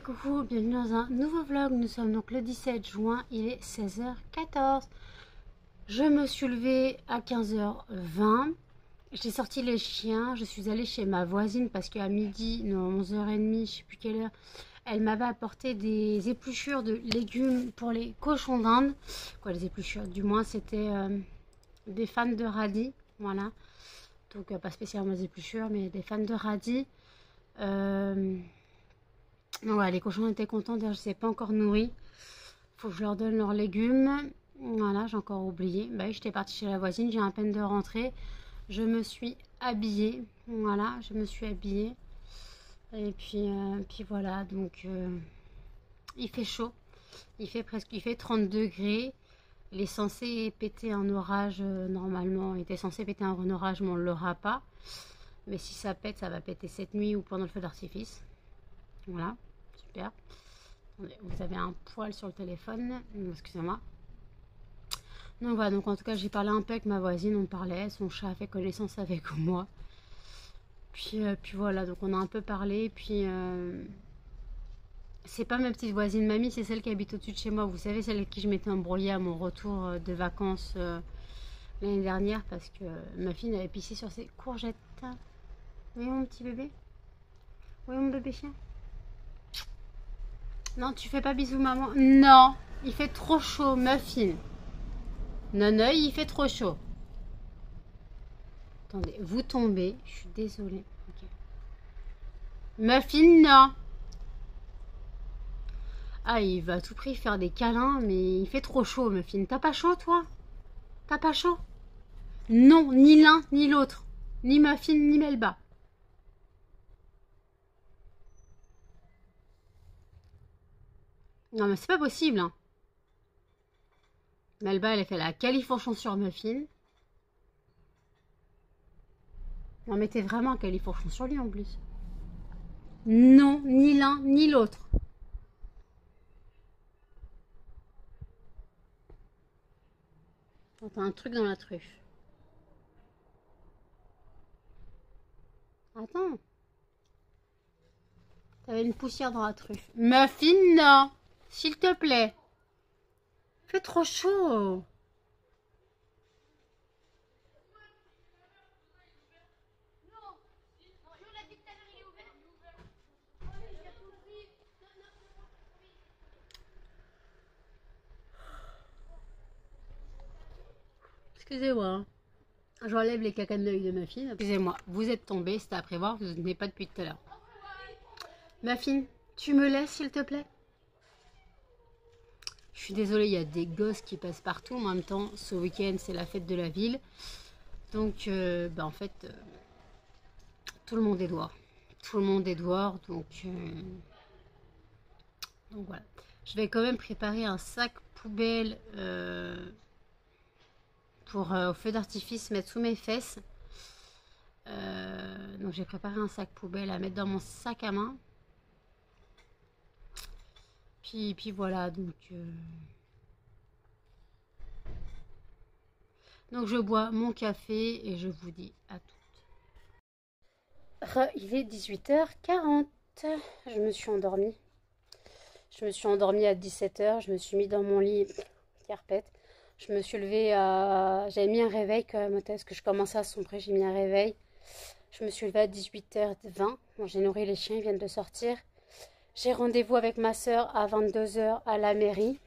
coucou, bienvenue dans un nouveau vlog. Nous sommes donc le 17 juin, il est 16h14. Je me suis levée à 15h20. J'ai sorti les chiens, je suis allée chez ma voisine parce qu'à midi, non, 11h30, je sais plus quelle heure, elle m'avait apporté des épluchures de légumes pour les cochons d'Inde. Quoi, les épluchures, du moins c'était des fans de radis, voilà. Donc pas spécialement des épluchures, mais des fans de radis. Donc voilà, les cochons étaient contents, d'ailleurs je ne les ai pas encore nourris. Faut que je leur donne leurs légumes. Voilà, j'ai encore oublié. Bah oui, j'étais partie chez la voisine, j'ai à peine de rentrer. Je me suis habillée. Voilà, je me suis habillée. Et puis voilà, donc il fait chaud. Il fait 30 degrés. Il est censé péter un orage normalement. Il était censé péter un orage, mais on ne l'aura pas. Mais si ça pète, ça va péter cette nuit ou pendant le feu d'artifice. Voilà, super. Vous avez un poil sur le téléphone, excusez-moi. Donc voilà, donc en tout cas j'ai parlé un peu avec ma voisine, on parlait, son chat a fait connaissance avec moi. Puis voilà, donc on a un peu parlé, puis c'est pas ma petite voisine mamie, c'est celle qui habite au-dessus de chez moi. Vous savez, celle avec qui je m'étais embrouillée à mon retour de vacances l'année dernière parce que ma fille avait pissé sur ses courgettes. Oui mon petit bébé? Oui mon bébé chien? Non, tu fais pas bisous maman? Non, il fait trop chaud, Muffin. Non, il fait trop chaud. Attendez, vous tombez, je suis désolée. Okay. Muffin, non. Ah, il va à tout prix faire des câlins, mais il fait trop chaud, Muffin. T'as pas chaud, toi? T'as pas chaud? Non, ni l'un, ni l'autre. Ni Muffin, ni Melba. Non, mais c'est pas possible, hein. Melba, elle a fait la califourchon sur Muffin. Non, mais t'es vraiment un califourchon sur lui, en plus. Non, ni l'un, ni l'autre. T'as un truc dans la truffe. Attends. T'avais une poussière dans la truffe. Muffin, non. S'il te plaît. Il fait trop chaud. Excusez-moi. J'enlève les cacas de l'œil de Muffin. Excusez-moi, vous êtes tombé, c'était à prévoir, vous n'êtes pas depuis tout à l'heure. Muffin, tu me laisses s'il te plaît? Je suis désolée, il y a des gosses qui passent partout. En même temps, ce week-end, c'est la fête de la ville. Donc, en fait, tout le monde est dehors. Tout le monde est dehors, donc voilà. Je vais quand même préparer un sac poubelle pour au feu d'artifice mettre sous mes fesses. Donc j'ai préparé un sac poubelle à mettre dans mon sac à main. Puis voilà, donc je bois mon café et je vous dis à toutes. Il est 18h40. Je me suis endormie. Je me suis endormie à 17h. Je me suis mis dans mon lit carpette. Je me suis levée à... J'avais mis un réveil quand même, parce que je commençais à sombrer. J'ai mis un réveil. Je me suis levée à 18h20. Bon, j'ai nourri les chiens, ils viennent de sortir. J'ai rendez-vous avec ma soeur à 22h à la mairie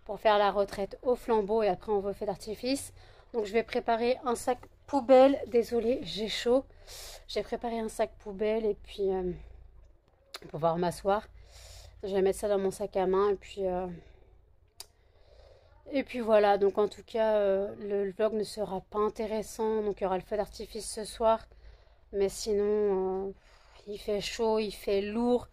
pour faire la retraite au flambeau et après on va au feu d'artifice. Donc je vais préparer un sac poubelle. Désolée, j'ai chaud. J'ai préparé un sac poubelle et puis pour pouvoir m'asseoir. Je vais mettre ça dans mon sac à main et puis voilà. Donc en tout cas, le vlog ne sera pas intéressant. Donc il y aura le feu d'artifice ce soir. Mais sinon, il fait chaud, il fait lourd.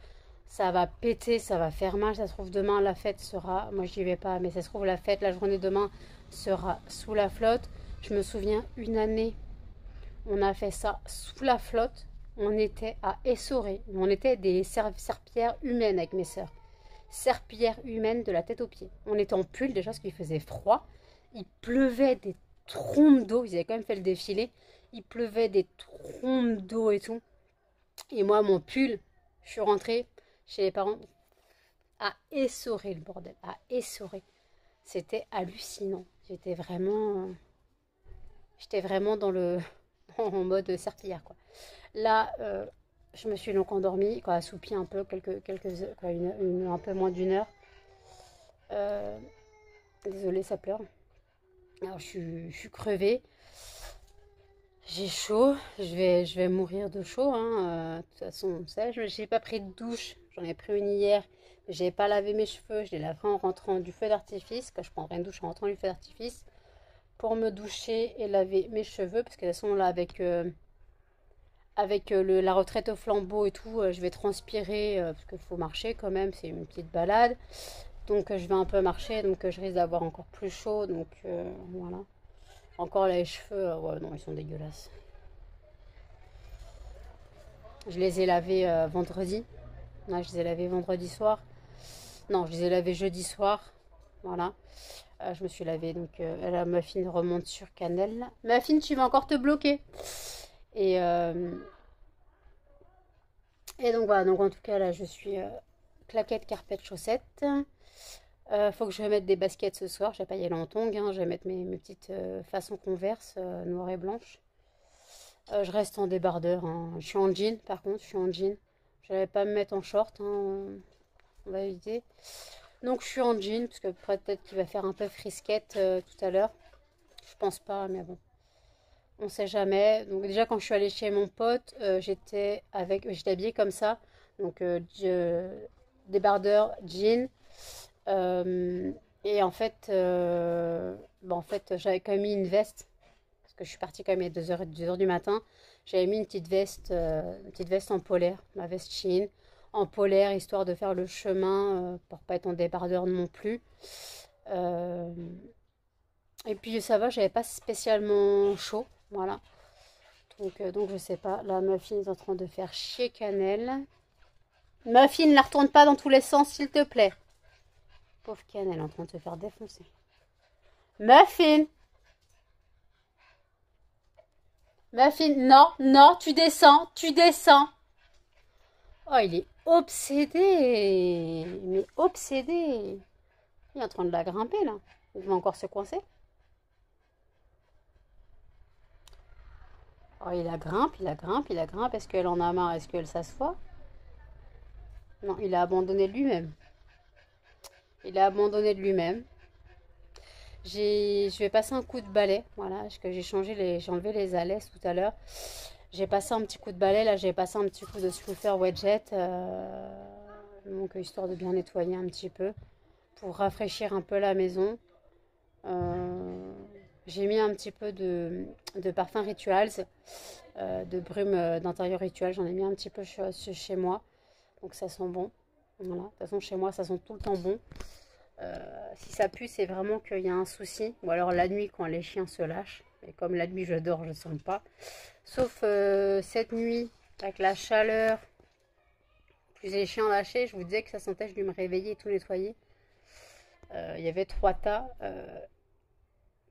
Ça va péter, ça va faire mal. Ça se trouve demain la fête sera... Moi j'y vais pas, mais ça se trouve la fête, la journée demain sera sous la flotte. Je me souviens une année, on a fait ça sous la flotte. On était à Essoré. On était des serpillères humaines avec mes sœurs. Serpillères humaines de la tête aux pieds. On était en pull déjà parce qu'il faisait froid. Il pleuvait des trompes d'eau. Ils avaient quand même fait le défilé. Il pleuvait des trompes d'eau et tout. Et moi, mon pull, je suis rentrée. chez les parents, à essorer le bordel, à essorer. C'était hallucinant. J'étais vraiment dans le en mode serpillière, quoi. Là, je me suis donc endormie, quoi, assoupie un peu, quelques heures, quoi, un peu moins d'une heure. Désolée, ça pleure. Alors, je suis crevée. J'ai chaud. Je vais mourir de chaud, hein. De toute façon, ça, j'ai pas pris de douche. J'en ai pris une hier. J'ai pas lavé mes cheveux. Je les laverai en rentrant du feu d'artifice. Quand je prendrai une douche en rentrant du feu d'artifice. Pour me doucher et laver mes cheveux. Parce que de toute façon, là, avec la retraite au flambeau et tout, je vais transpirer. Parce qu'il faut marcher quand même. C'est une petite balade. Donc je vais un peu marcher, donc je risque d'avoir encore plus chaud, donc voilà. Encore les cheveux, ouais, non, ils sont dégueulasses. Je les ai lavés vendredi. Ouais, je les ai lavés vendredi soir. Non, je les ai lavés jeudi soir. Voilà. Je me suis lavée, donc la muffin remonte sur cannelle. Muffin, tu vas encore te bloquer. Et, et donc voilà, donc en tout cas là, je suis claquette, carpette, chaussettes. Faut que je mette des baskets ce soir. Je vais pas y aller en tongs, hein. Je vais mettre mes petites façons Converse noires et blanches. Je reste en débardeur, hein. Je suis en jean, par contre, je suis en jean. Je n'allais pas me mettre en short, hein. On va éviter. Donc je suis en jean, parce que peut-être qu'il va faire un peu frisquette tout à l'heure. Je pense pas, mais bon. On sait jamais. Donc déjà quand je suis allée chez mon pote, j'étais habillée comme ça. Donc débardeur, jean. Et en fait j'avais quand même mis une veste parce que je suis partie quand même à 2h du matin. J'avais mis une petite veste en polaire, ma veste Shein en polaire, histoire de faire le chemin pour pas être en débardeur non plus. Euh, et puis ça va, j'avais pas spécialement chaud, voilà. Donc je sais pas, la muffin est en train de faire chier Cannelle. Muffin, la retourne pas dans tous les sens s'il te plaît. Pauvre Cannelle, en train de se faire défoncer. Muffin! Muffin, non, non, tu descends, tu descends. Oh, il est obsédé. Mais obsédé. Il est en train de la grimper, là. Il va encore se coincer. Oh, il la grimpe, il la grimpe, il la grimpe. Est-ce qu'elle en a marre? Est-ce qu'elle s'assoit? Non, il a abandonné de lui-même. Il a abandonné de lui-même. Je vais passer un coup de balai, voilà, parce que j'ai enlevé les alaises tout à l'heure. J'ai passé un petit coup de balai, là j'ai passé un petit coup de Swiffer Wedget, donc histoire de bien nettoyer un petit peu, pour rafraîchir un peu la maison. J'ai mis un petit peu de parfum Rituals, de brume d'intérieur Ritual, j'en ai mis un petit peu chez moi, donc ça sent bon. Voilà, de toute façon chez moi ça sent tout le temps bon. Si ça pue, c'est vraiment qu'il y a un souci. Ou alors la nuit, quand les chiens se lâchent. Et comme la nuit, je dors, je ne sens pas. Sauf cette nuit, avec la chaleur, plus les chiens lâchés, je vous disais que ça sentait, je dû me réveiller et tout nettoyer. Il y avait 3 tas.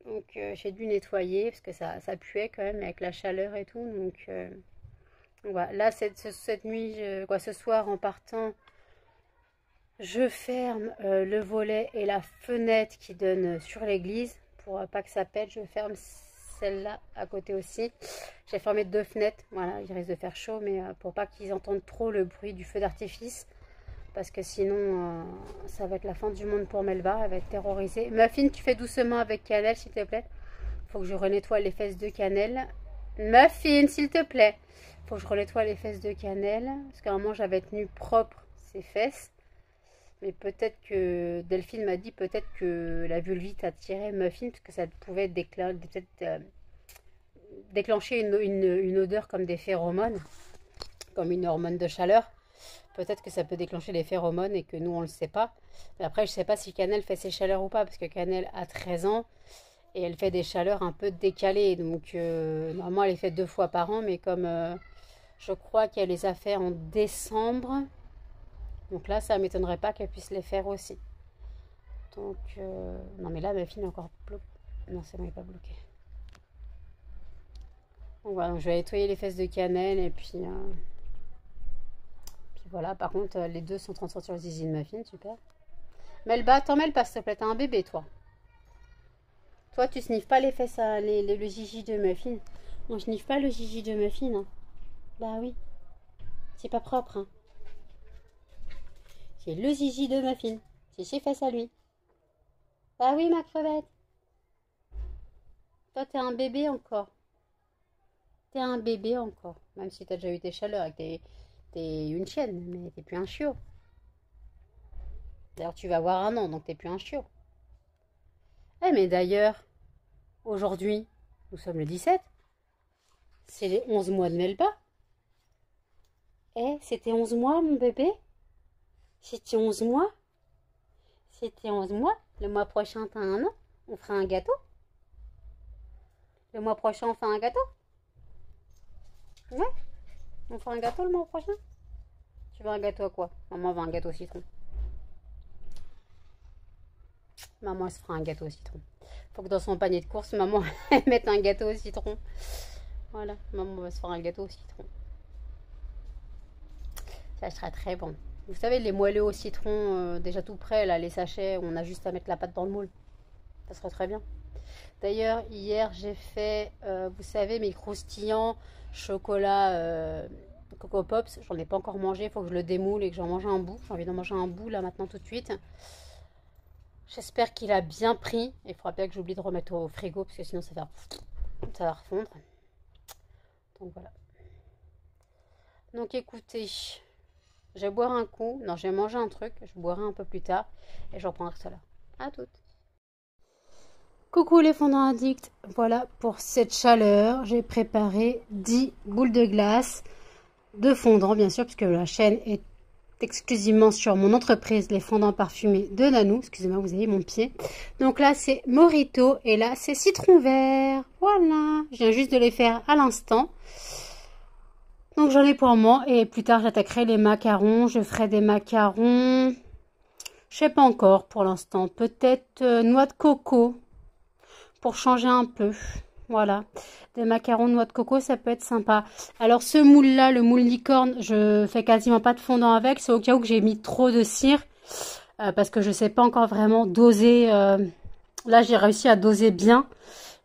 Donc j'ai dû nettoyer, parce que ça puait quand même avec la chaleur et tout. Donc voilà. Là, cette nuit, ce soir, en partant... Je ferme le volet et la fenêtre qui donne sur l'église pour pas que ça pète. Je ferme celle-là à côté aussi. J'ai fermé 2 fenêtres. Voilà, il risque de faire chaud, mais pour pas qu'ils entendent trop le bruit du feu d'artifice. Parce que sinon, ça va être la fin du monde pour Melba. Elle va être terrorisée. Muffin, tu fais doucement avec Cannelle, s'il te plaît. Faut que je renettoie les fesses de Cannelle. Muffin, s'il te plaît. Faut que je renettoie les fesses de Cannelle. Parce qu'à un moment, j'avais tenu propre ses fesses. Mais peut-être que Delphine m'a dit peut-être que la vulvite attirait Muffin parce que ça pouvait déclencher une odeur comme des phéromones, comme une hormone de chaleur. Peut-être que ça peut déclencher des phéromones et que nous on le sait pas. Mais après je sais pas si Cannelle fait ses chaleurs ou pas parce que Cannelle a 13 ans et elle fait des chaleurs un peu décalées. Donc normalement elle les fait 2 fois par an, mais comme je crois qu'elle les a fait en décembre. Donc là, ça ne m'étonnerait pas qu'elle puisse les faire aussi. Donc, non mais là, ma fille est encore bloquée. Non, c'est bon, elle n'est pas bloquée. Donc voilà, donc je vais nettoyer les fesses de Cannelle et puis Puis voilà, par contre, les deux sont 30 sur le zizi de Muffin, super. Melba, attends, Melba, s'il te plaît, t'as un bébé, toi. Toi, tu sniffes pas les fesses, le zizi de Muffin. Moi, je sniffe pas le zizi de Muffin. Hein. Bah oui. C'est pas propre. Hein. C'est le zizi de Muffin. C'est ses fesses à lui. Bah oui, ma crevette. Toi, t'es un bébé encore. T'es un bébé encore. Même si t'as déjà eu tes chaleurs et que t'es une chienne, mais t'es plus un chiot. D'ailleurs, tu vas avoir 1 an, donc t'es plus un chiot. Eh, mais d'ailleurs, aujourd'hui, nous sommes le 17. C'est les 11 mois de Melba. Eh, c'était 11 mois, mon bébé. C'était 11 mois. C'était 11 mois. Le mois prochain, t'as 1 an. On fera un gâteau. Le mois prochain, on fait un gâteau. Ouais. On fera un gâteau le mois prochain. Tu veux un gâteau à quoi? Maman veut un gâteau au citron. Maman, elle se fera un gâteau au citron. Faut que dans son panier de course, maman mette un gâteau au citron. Voilà, maman va se faire un gâteau au citron. Ça sera très bon. Vous savez, les moelleux au citron, déjà tout prêt, là, les sachets, on a juste à mettre la pâte dans le moule. Ça serait très bien. D'ailleurs, hier, j'ai fait, vous savez, mes croustillants chocolat Coco Pops. J'en ai pas encore mangé, il faut que je le démoule et que j'en mange un bout. J'ai envie d'en manger un bout, là, maintenant, tout de suite. J'espère qu'il a bien pris. Il faudra bien que j'oublie de remettre au frigo, parce que sinon, ça va refondre. Donc, voilà. Donc, écoutez, je vais boire un coup. Non, je vais manger un truc. Je boirai un peu plus tard. Et je reprendrai ça là. À toutes. Coucou les fondants addicts. Voilà pour cette chaleur. J'ai préparé 10 boules de glace de fondant, bien sûr, puisque la chaîne est exclusivement sur mon entreprise, les fondants parfumés de Nanou. Excusez-moi, vous avez mon pied. Donc là, c'est Morito. Et là, c'est citron vert. Voilà. Je viens juste de les faire à l'instant. Donc j'en ai pour moi et plus tard j'attaquerai les macarons. Je ferai des macarons, je sais pas encore pour l'instant. Peut-être noix de coco pour changer un peu. Voilà, des macarons noix de coco, ça peut être sympa. Alors ce moule là, le moule licorne, je fais quasiment pas de fondant avec. C'est au cas où que j'ai mis trop de cire parce que je sais pas encore vraiment doser. Là j'ai réussi à doser bien.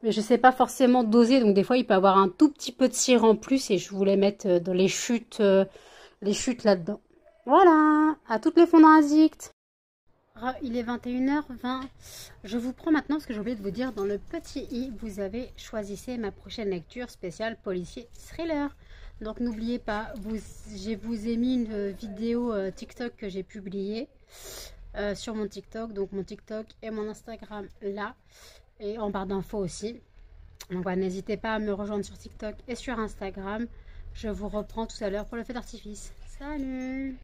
Mais je ne sais pas forcément doser, donc des fois il peut y avoir un tout petit peu de cire en plus et je voulais mettre dans les chutes là-dedans. Voilà, à toutes les fondants addicts. Il est 21h20. Je vous prends maintenant, parce que j'ai oublié de vous dire, dans le petit i, vous avez choisissez ma prochaine lecture spéciale policier thriller. Donc n'oubliez pas, je vous ai mis une vidéo TikTok que j'ai publiée sur mon TikTok. Donc mon TikTok et mon Instagram là. Et en barre d'infos aussi. Donc voilà, n'hésitez pas à me rejoindre sur TikTok et sur Instagram. Je vous reprends tout à l'heure pour le feu d'artifice. Salut!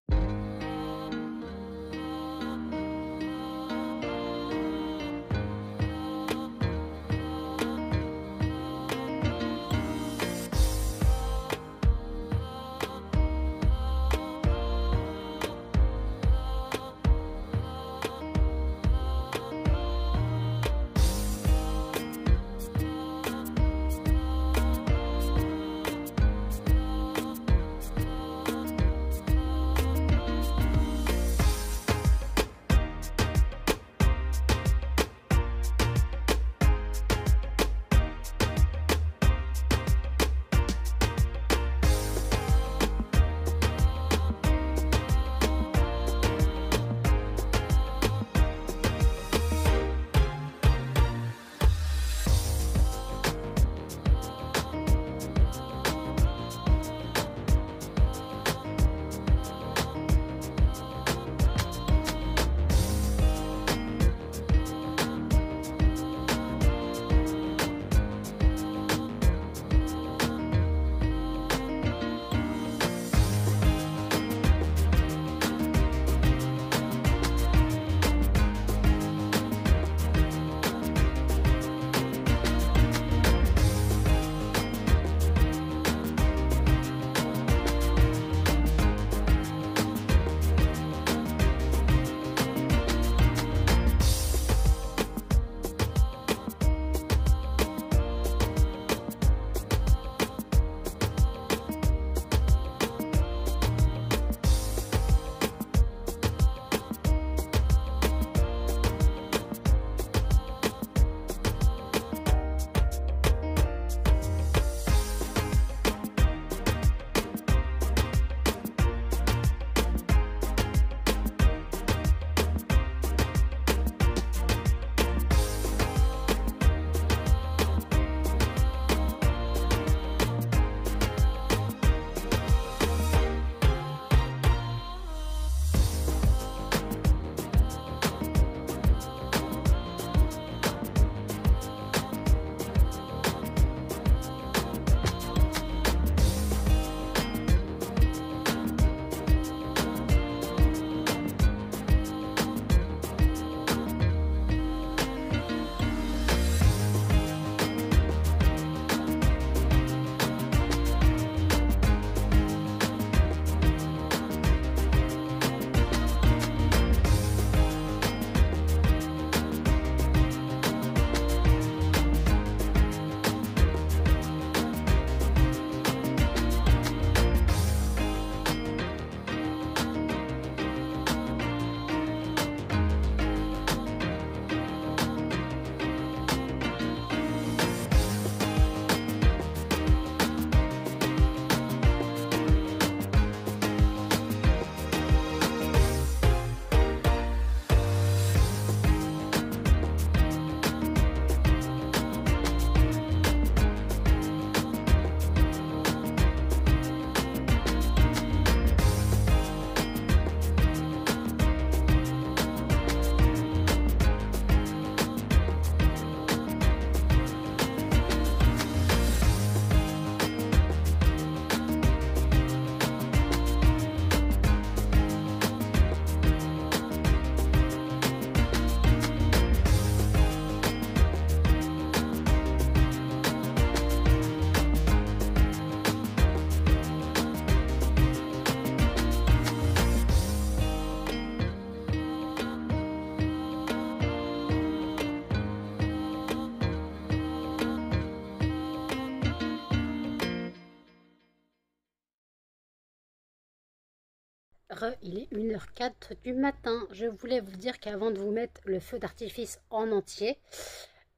Il est 1h04 du matin. Je voulais vous dire qu'avant de vous mettre le feu d'artifice en entier,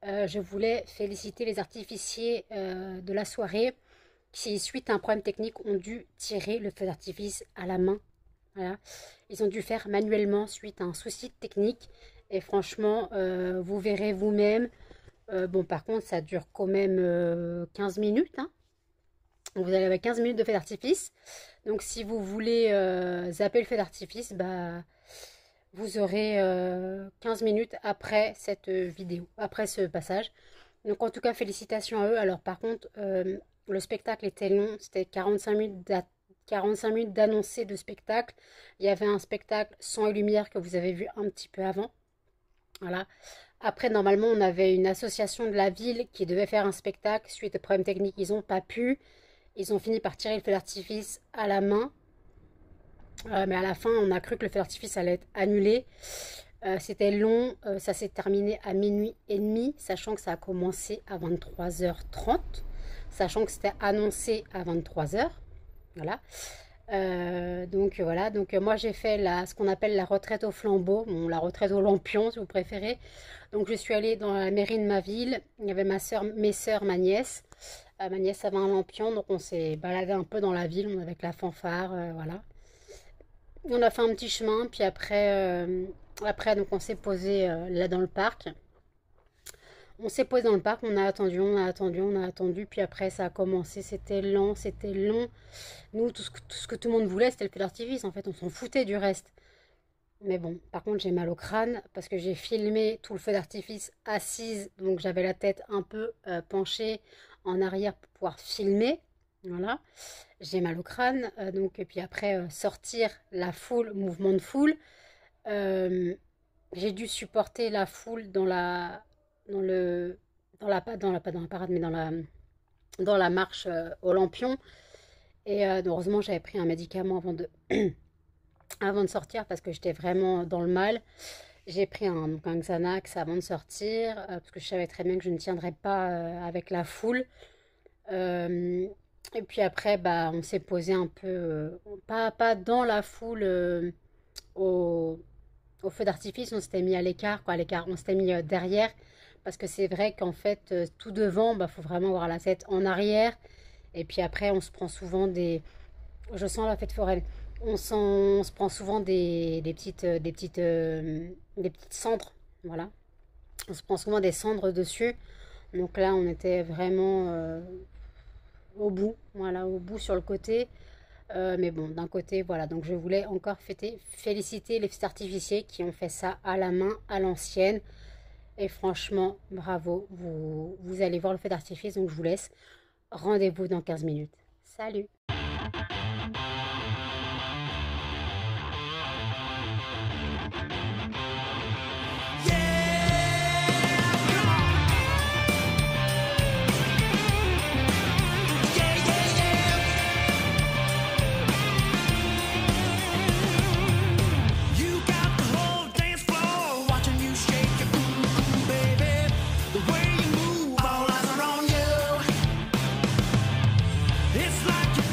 je voulais féliciter les artificiers de la soirée qui, suite à un problème technique, ont dû tirer le feu d'artifice à la main. Voilà. Ils ont dû faire manuellement suite à un souci technique. Et franchement, vous verrez vous-même. Bon, par contre, ça dure quand même 15 minutes. Hein. Vous allez avoir 15 minutes de feu d'artifice. Donc, si vous voulez zapper le feu d'artifice, bah, vous aurez 15 minutes après cette vidéo, après ce passage. Donc, en tout cas, félicitations à eux. Alors, par contre, le spectacle était long. C'était 45 minutes d'annoncé de spectacle. Il y avait un spectacle son et lumière que vous avez vu un petit peu avant. Voilà. Après, normalement, on avait une association de la ville qui devait faire un spectacle. Suite aux problèmes techniques, ils n'ont pas pu. Ils ont fini par tirer le feu d'artifice à la main. Mais à la fin, on a cru que le feu d'artifice allait être annulé. C'était long. Ça s'est terminé à minuit et demi, sachant que ça a commencé à 23h30. Sachant que c'était annoncé à 23h. Voilà. Donc voilà, donc moi j'ai fait ce qu'on appelle la retraite au flambeau, bon, la retraite au lampion si vous préférez. Donc je suis allée dans la mairie de ma ville, il y avait mes soeurs, ma nièce. Ma nièce avait un lampion, donc on s'est baladé un peu dans la ville avec la fanfare, voilà. On a fait un petit chemin, puis après donc on s'est posé là dans le parc. On s'est posé dans le parc, on a attendu, puis après ça a commencé, c'était lent, c'était long. Nous, tout ce que tout le monde voulait, c'était le feu d'artifice, en fait, on s'en foutait du reste. Mais bon, par contre, j'ai mal au crâne, parce que j'ai filmé tout le feu d'artifice assise, donc j'avais la tête un peu penchée en arrière pour pouvoir filmer, voilà. J'ai mal au crâne, donc, et puis après, sortir la foule, mouvement de foule, j'ai dû supporter la foule dans la parade, mais dans la marche au lampion. Et heureusement, j'avais pris un médicament avant de sortir parce que j'étais vraiment dans le mal. J'ai pris un Xanax avant de sortir parce que je savais très bien que je ne tiendrais pas avec la foule. Et puis après, bah, on s'est posé un peu, pas dans la foule au feu d'artifice, on s'était mis à l'écart, quoi, à l'écart, on s'était mis derrière. Parce que c'est vrai qu'en fait, tout devant, bah, faut vraiment avoir la tête en arrière. Et puis après, on se prend souvent des... Je sens la fête foraine. On se prend souvent des petites cendres. Voilà. On se prend souvent des cendres dessus. Donc là, on était vraiment au bout. Voilà, au bout sur le côté. Mais bon, d'un côté, voilà. Donc je voulais encore féliciter les artificiers qui ont fait ça à la main, à l'ancienne. Et franchement, bravo, vous allez voir le feu d'artifice, donc je vous laisse. Rendez-vous dans 15 minutes. Salut! It's like you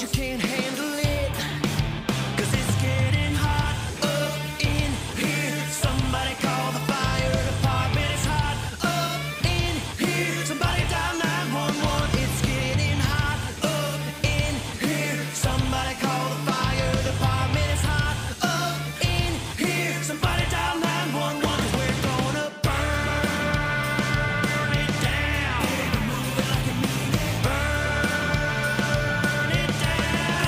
you can't handle it, 'cause it's getting hot up in here. Somebody call the fire department. It's hot up in here. Somebody dial 911. It's getting hot up in here. Somebody call the fire department. It's hot up in here. Somebody dial 911. 'Cause we're gonna burn it down. Burn it down.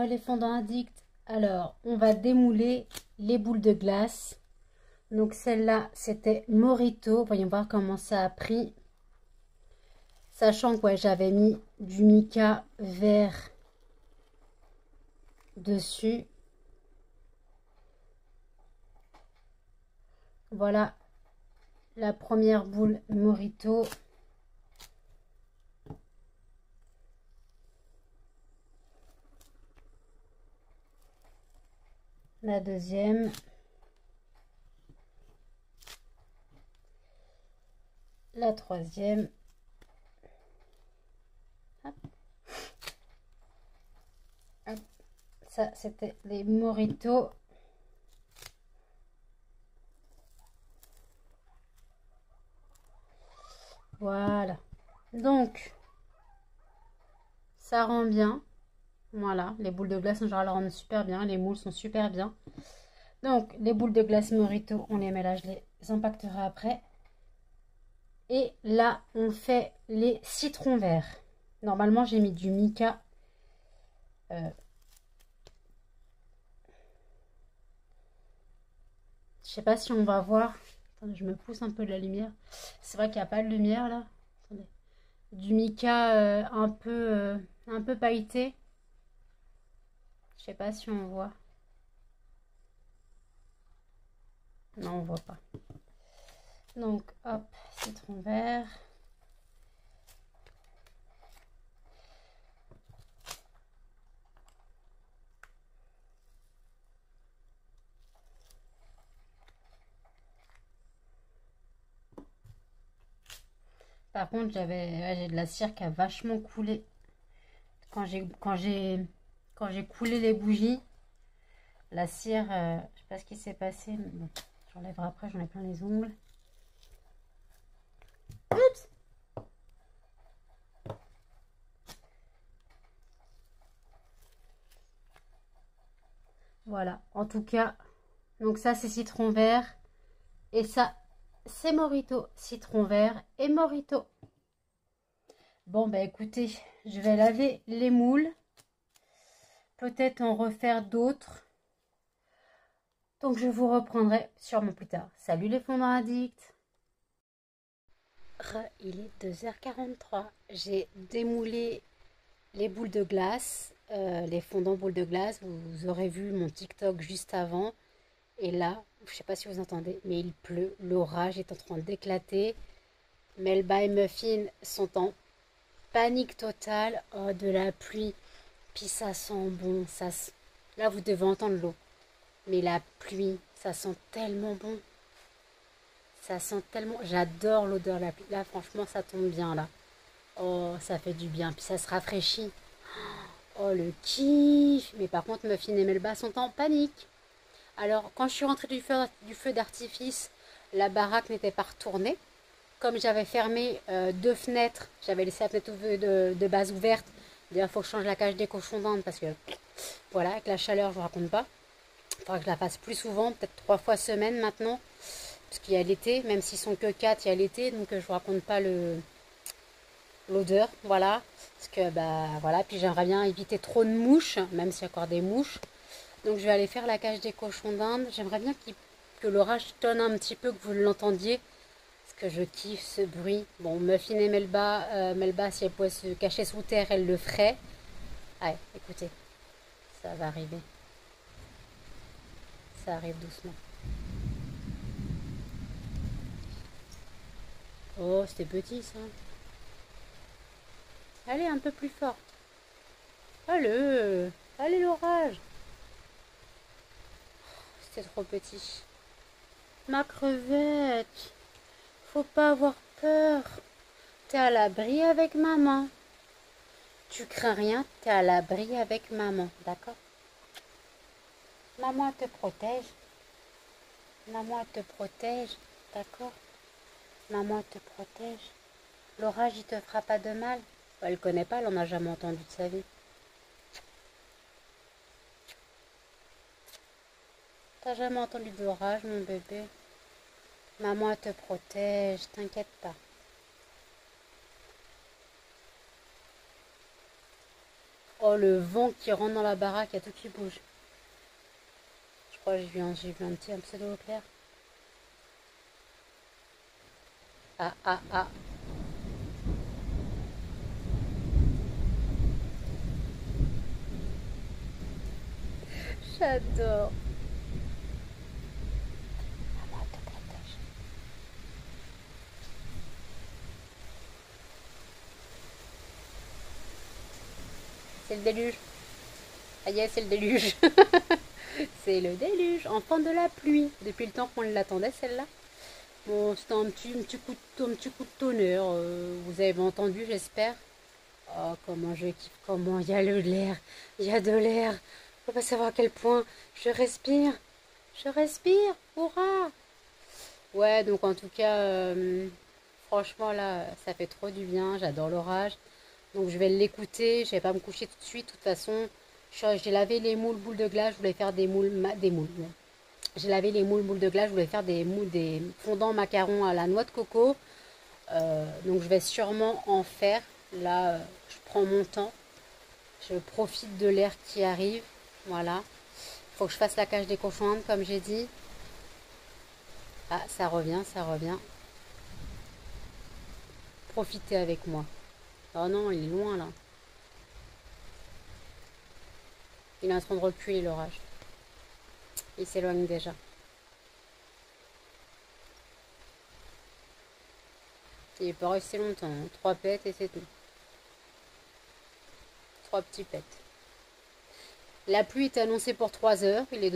les fondants addicts. Alors, on va démouler les boules de glace. Donc, celle-là, c'était Morito. Voyons voir comment ça a pris. Sachant que ouais, j'avais mis du mica vert dessus. Voilà la première boule Morito. La deuxième. La troisième. Hop. Hop. Ça, c'était les Morito. Voilà. Donc, ça rend bien. Voilà, les boules de glace en général rendent super bien. Les moules sont super bien. Donc, les boules de glace Morito, on les mélange, je les impacterai après. Et là, on fait les citrons verts. Normalement, j'ai mis du mica. Je sais pas si on va voir. Attendez, je me pousse un peu de la lumière. C'est vrai qu'il n'y a pas de lumière là. Attendez. Du mica un peu pailleté. Je sais pas si on voit. Non, on voit pas. Donc, hop, citron vert. Par contre, j'ai de la cire qui a vachement coulé. Quand j'ai coulé les bougies, la cire, je sais pas ce qui s'est passé, mais bon, j'enlèverai après, j'en ai plein les ongles. Oups! Voilà, en tout cas, donc ça c'est citron vert et ça c'est Morito, citron vert et Morito. Bon bah écoutez, je vais laver les moules, peut-être en refaire d'autres. Donc je vous reprendrai sûrement plus tard. Salut les fondants addicts. Il est 2h43. J'ai démoulé les boules de glace, les fondants boules de glace. Vous aurez vu mon TikTok juste avant. Et là, je ne sais pas si vous entendez, mais il pleut. L'orage est en train d'éclater. Melba et Muffin sont en panique totale. Oh, de la pluie. Puis ça sent bon. Là, vous devez entendre l'eau. Mais la pluie, ça sent tellement bon. Ça sent tellement... J'adore l'odeur de la pluie. Là, franchement, ça tombe bien, là. Oh, ça fait du bien. Puis ça se rafraîchit. Oh, le kiff. Mais par contre, Muffin et Melba sont en panique. Alors, quand je suis rentrée du feu d'artifice, la baraque n'était pas retournée. Comme j'avais fermé 2 fenêtres, j'avais laissé la fenêtre de base ouverte. D'ailleurs, il faut que je change la cage des cochons d'Inde parce que, voilà, avec la chaleur, je vous raconte pas. Il faudra que je la fasse plus souvent, peut-être 3 fois semaine maintenant. Parce qu'il y a l'été, même s'ils sont que 4, il y a l'été. Donc, je vous raconte pas l'odeur, voilà. Parce que, bah, voilà. Puis, j'aimerais bien éviter trop de mouches, même s'il y a encore des mouches. Donc je vais aller faire la cage des cochons d'Inde. J'aimerais bien que l'orage tonne un petit peu, que vous l'entendiez. Parce que je kiffe ce bruit. Bon, Muffin et Melba, si elle pouvait se cacher sous terre, elle le ferait. Ouais, écoutez, ça va arriver. Ça arrive doucement. Oh, c'était petit ça. Allez, un peu plus fort. Allez, allez l'orage. C'était trop petit. Ma crevette. Faut pas avoir peur. T'es à l'abri avec maman. Tu crains rien, t'es à l'abri avec maman, d'accord? Maman te protège. Maman te protège, d'accord? Maman te protège. L'orage, il te fera pas de mal. Elle connaît pas, elle en a jamais entendu de sa vie. T'as jamais entendu de l'orage, mon bébé? Maman te protège, t'inquiète pas. Oh, le vent qui rentre dans la baraque, il y a tout qui bouge. Je crois que j'ai vu un petit un pseudo clair. Ah, ah, ah. J'adore. Maman te protège. C'est le déluge. Ah yes, c'est le déluge. C'est le déluge. Enfant de la pluie. Depuis le temps qu'on l'attendait, celle-là. Bon, c'était un petit coup de tonnerre. Vous avez entendu, j'espère. Oh, comment je kiffe, comment il y a de l'air. Il y a de l'air. Faut pas savoir à quel point je respire. Je respire. Hurrah! Ouais, donc en tout cas, franchement, là, ça fait trop du bien. J'adore l'orage. Donc je vais l'écouter. Je vais pas me coucher tout de suite. De toute façon, j'ai lavé les moules boules de glace. Je voulais faire des moules. Des moules. Ouais. J'ai lavé les moules boules de glace. Je voulais faire des fondants macarons à la noix de coco. Donc je vais sûrement en faire. Là, je prends mon temps. Je profite de l'air qui arrive. Voilà. Il faut que je fasse la cage des cochons d'Inde, comme j'ai dit. Ah, ça revient, ça revient. Profitez avec moi. Oh non, il est loin là. Il est en train de reculer l'orage. Il s'éloigne déjà. Il n'est pas resté longtemps. Hein. 3 pets et c'est tout. 3 petits pets. La pluie est annoncée pour 3 heures. Il est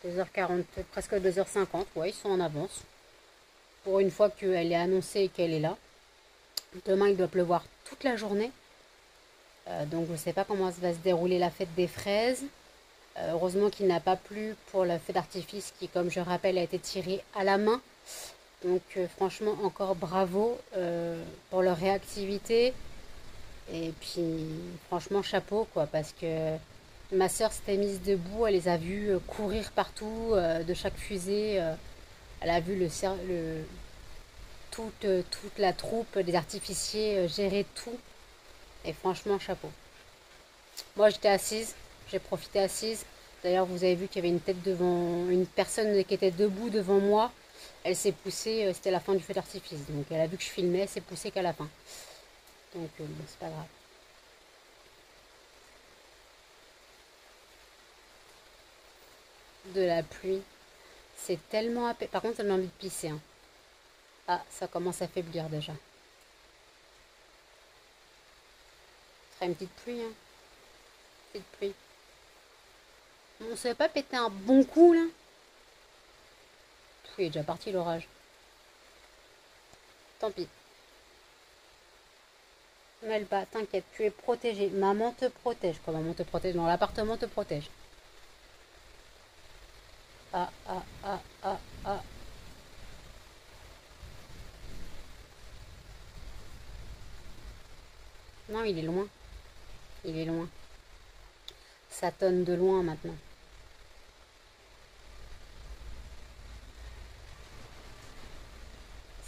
2h40, presque 2h50. Ouais, ils sont en avance. Pour une fois qu'elle est annoncée et qu'elle est là. Demain, il doit pleuvoir toute la journée. Donc, je ne sais pas comment va se dérouler la fête des fraises. Heureusement qu'il n'a pas plu pour le feu d'artifice qui, comme je rappelle, a été tiré à la main. Donc, franchement, encore bravo pour leur réactivité. Et puis, franchement, chapeau, quoi, parce que ma soeur s'était mise debout, elle les a vus courir partout de chaque fusée. Elle a vu toute la troupe des artificiers gérer tout. Et franchement, chapeau. Moi, j'étais assise, j'ai profité assise. D'ailleurs, vous avez vu qu'il y avait une tête devant, une personne qui était debout devant moi. Elle s'est poussée, c'était la fin du feu d'artifice. Donc, elle a vu que je filmais, elle s'est poussée qu'à la fin. Donc, bon, c'est pas grave. De la pluie. C'est tellement apaisant. Par contre, ça me donne envie de pisser. Hein. Ah, ça commence à faiblir déjà. Ce serait une petite pluie. Hein. Petite pluie. On ne savait pas péter un bon coup là. Il est déjà parti l'orage. Tant pis. Melba, t'inquiète, tu es protégée. Maman te protège. Quoi, maman te protège? Non, l'appartement te protège. Ah, ah, ah, ah, ah. Non, il est loin. Il est loin. Ça tonne de loin maintenant.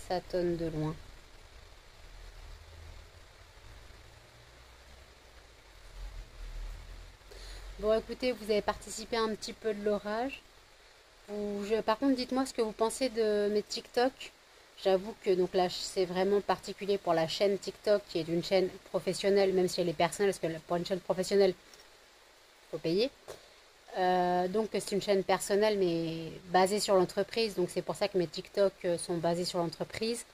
Ça tonne de loin. Bon, écoutez, vous avez participé un petit peu de l'orage. Par contre, dites-moi ce que vous pensez de mes TikTok. J'avoue que donc là, c'est vraiment particulier pour la chaîne TikTok qui est une chaîne professionnelle, même si elle est personnelle, parce que pour une chaîne professionnelle, il faut payer. Donc c'est une chaîne personnelle mais basée sur l'entreprise. Donc c'est pour ça que mes TikTok sont basés sur l'entreprise.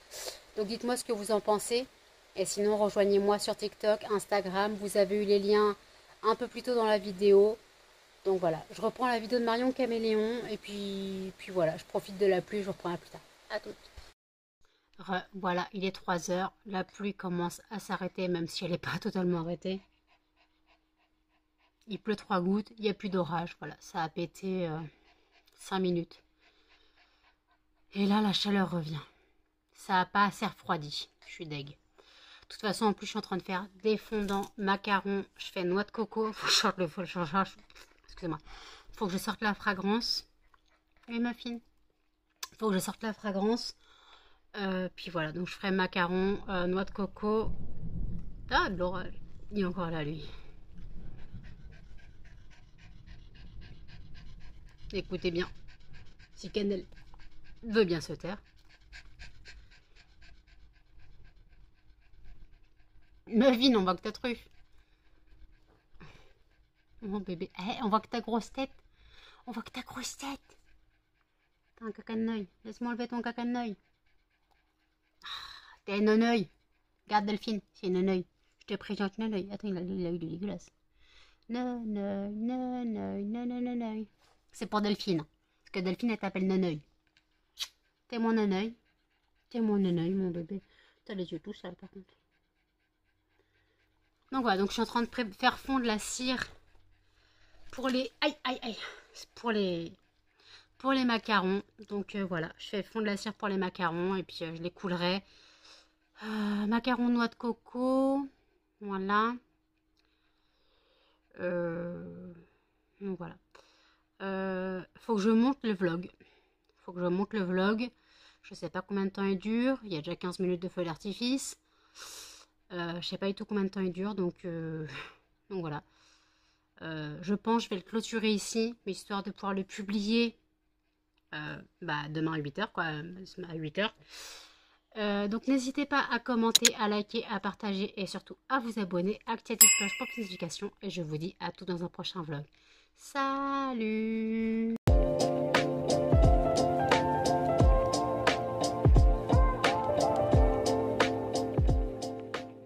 Donc dites-moi ce que vous en pensez. Et sinon, rejoignez-moi sur TikTok, Instagram. Vous avez eu les liens un peu plus tôt dans la vidéo. Donc voilà, je reprends la vidéo de Marion Caméléon. Et puis voilà, je profite de la pluie, je reprends plus tard. À toutes. Voilà, il est 3 heures. La pluie commence à s'arrêter, même si elle n'est pas totalement arrêtée. Il pleut 3 gouttes, il n'y a plus d'orage. Voilà, ça a pété 5 minutes. Et là, la chaleur revient. Ça n'a pas assez refroidi. Je suis deg. De toute façon, en plus, je suis en train de faire des fondants, macarons. Je fais noix de coco. Excusez-moi. Faut que je sorte la fragrance. Et muffins. Faut que je sorte la fragrance. Puis voilà, donc je ferai macarons, noix de coco. Ah, de l'orage. Il est encore là, lui. Écoutez bien. Si Cannelle veut bien se taire. Muffin, on voit que ta truffe. Mon bébé. Eh, on voit que ta grosse tête. On voit que ta grosse tête. T'as un caca de l'œil. Laisse-moi enlever ton caca de l'œil. T'es un non-œil. Regarde Delphine, c'est un non-œil. Je te présente un non-œil. Attends, il a l'œil dégueulasse. Non-œil, non-œil, non-œil. C'est pour Delphine. Parce que Delphine, elle t'appelle non-œil. T'es mon non-œil. T'es mon non-œil, mon bébé. T'as les yeux tout sales, par contre. Donc voilà, donc je suis en train de faire fondre la cire pour les... Aïe, aïe, aïe. Pour les macarons. Donc voilà, je fais fondre la cire pour les macarons et puis je les coulerai. Macarons noix de coco. Voilà. Donc voilà. Faut que je monte le vlog. Je sais pas combien de temps il dure. Il y a déjà 15 minutes de feu d'artifice. Je sais pas du tout combien de temps il dure. Donc voilà. Je pense que je vais le clôturer ici, histoire de pouvoir le publier demain à 8h, quoi, à 8h. Donc n'hésitez pas à commenter, à liker, à partager et surtout à vous abonner, à activer la petite cloche pour plus de notifications. Et je vous dis à tout dans un prochain vlog. Salut!